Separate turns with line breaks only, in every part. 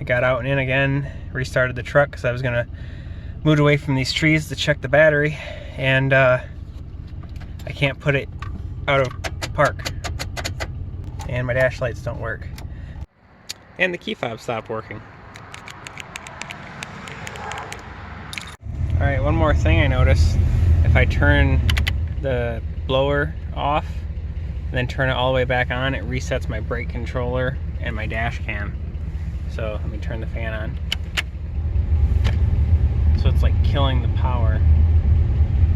got out and in again, restarted the truck because I was gonna move away from these trees to check the battery, and I can't put it out of park. And my dash lights don't work. And the key fob stopped working. Alright, one more thing I noticed. If I turn the blower off and then turn it all the way back on, it resets my brake controller and my dash cam. So let me turn the fan on. So it's like killing the power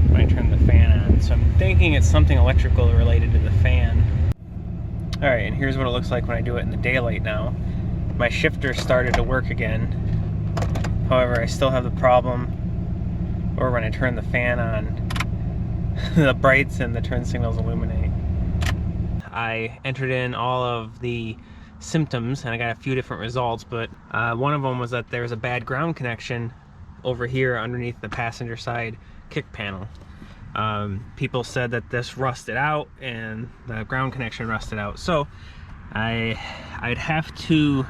when I turn the fan on. So I'm thinking it's something electrical related to the fan. Alright, and here's what it looks like when I do it in the daylight now. My shifter started to work again. However, I still have the problem, or when I turn the fan on, the brights and the turn signals illuminate. I entered in all of the symptoms and I got a few different results, but one of them was that there's a bad ground connection over here underneath the passenger side kick panel. People said that this rusted out and the ground connection rusted out. So I'd have to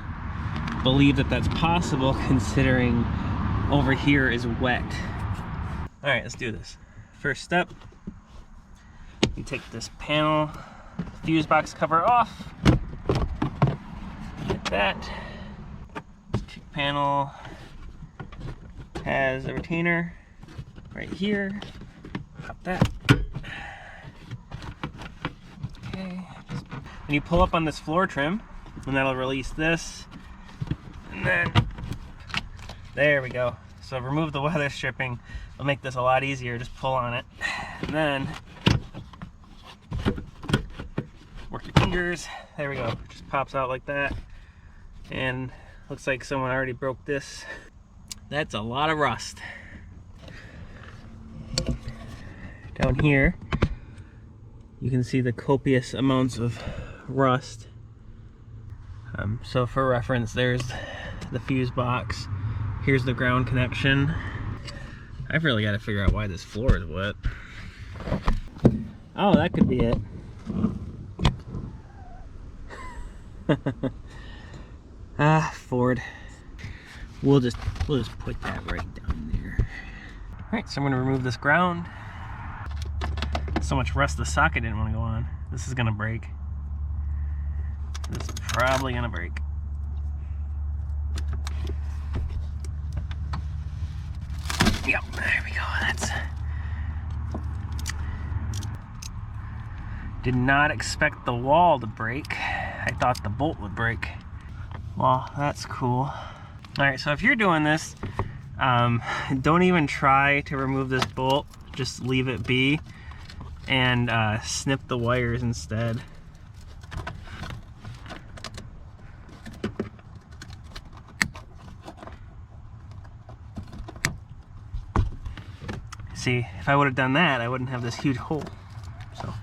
believe that that's possible, considering over here is wet. All right, let's do this. First step, you take this panel fuse box cover off. Get that. This kick panel has a retainer right here. Pop that. Okay. And you pull up on this floor trim, and that'll release this. And then, there we go. So remove the weather stripping. It'll make this a lot easier. Just pull on it. And then, work your fingers. There we go. It just pops out like that. And looks like someone already broke this. That's a lot of rust. Down here, you can see the copious amounts of rust. So for reference, there's the fuse box. Here's the ground connection. I've really got to figure out why this floor is wet. Oh, that could be it. Ford. We'll just put that right down there. All right, so I'm gonna remove this ground. So much rust the socket didn't want to go on. This is gonna break. This is probably gonna break. Yep, there we go. That's. Did not expect the wall to break. I thought the bolt would break. Well, that's cool. All right, so if you're doing this, don't even try to remove this bolt. Just leave it be and snip the wires instead. See, if I would have done that, I wouldn't have this huge hole. So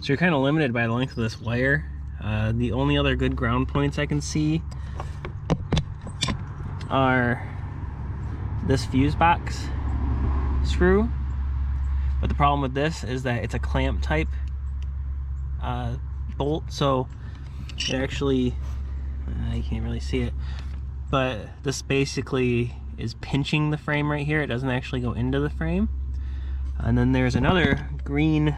you're kind of limited by the length of this wire. The only other good ground points I can see are this fuse box screw, but the problem with this is that it's a clamp type bolt, so it actually you can't really see it, but this basically is pinching the frame right here. It doesn't actually go into the frame. And then there's another green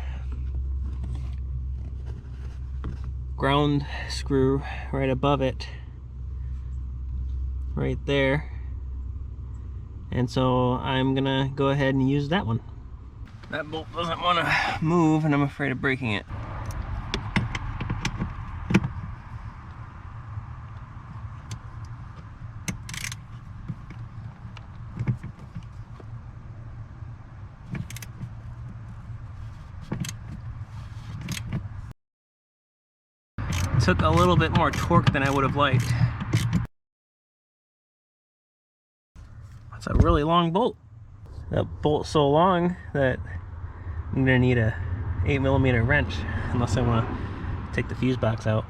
ground screw right above it, right there, and so I'm gonna go ahead and use that one. That bolt doesn't want to move and I'm afraid of breaking it. Took a little bit more torque than I would have liked. It's a really long bolt. That bolt's so long that I'm gonna need a 8mm wrench unless I want to take the fuse box out.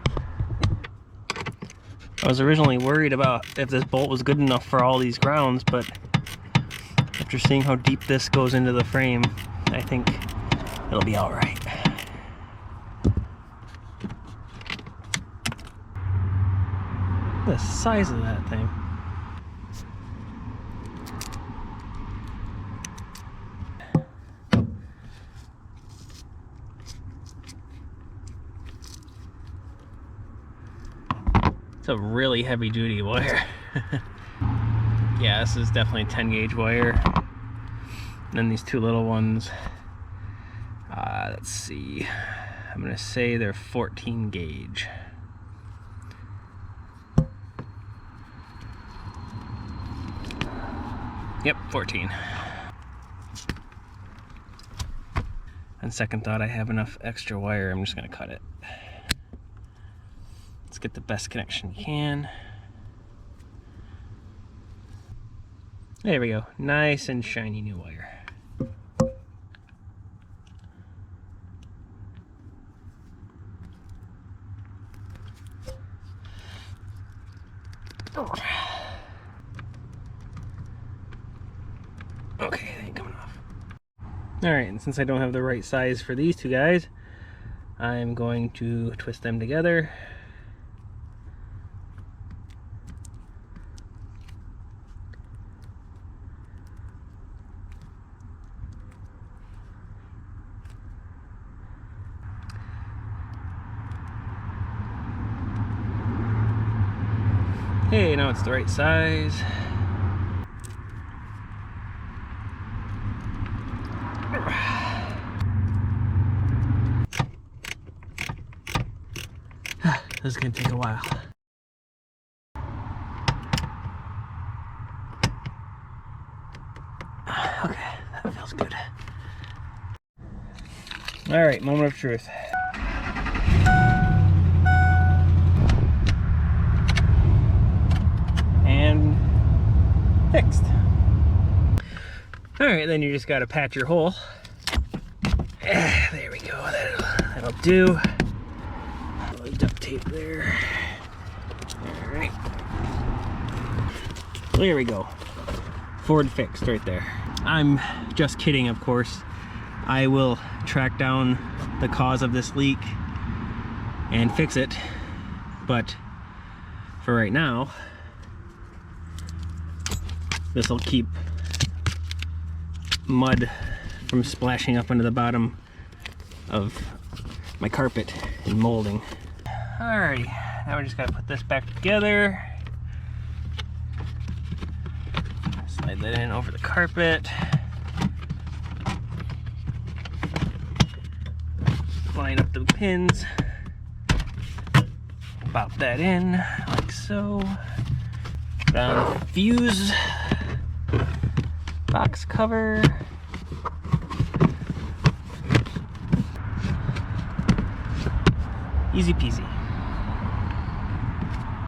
I was originally worried about if this bolt was good enough for all these grounds, but after seeing how deep this goes into the frame, I think it'll be all right. The size of that thing. It's a really heavy duty wire. Yeah, this is definitely 10 gauge wire. And then these two little ones, let's see, I'm gonna say they're 14 gauge. Yep, 14. On second thought, I have enough extra wire, I'm just gonna cut it. Let's get the best connection we can. There we go, nice and shiny new wire. Okay, they ain't coming off. Alright, and since I don't have the right size for these two guys, I'm going to twist them together. Hey, now it's the right size. This is gonna take a while. Okay, that feels good. All right, moment of truth. And fixed. All right, then you just gotta patch your hole. There we go, that'll do. Duct tape there. All right. There we go. Ford fixed right there. I'm just kidding, of course. I will track down the cause of this leak and fix it, but for right now, this will keep mud from splashing up into the bottom of my carpet and molding. Alrighty, now we just gotta put this back together. Slide that in over the carpet. Line up the pins. Pop that in, like so. Put on the fuse box cover. Easy peasy.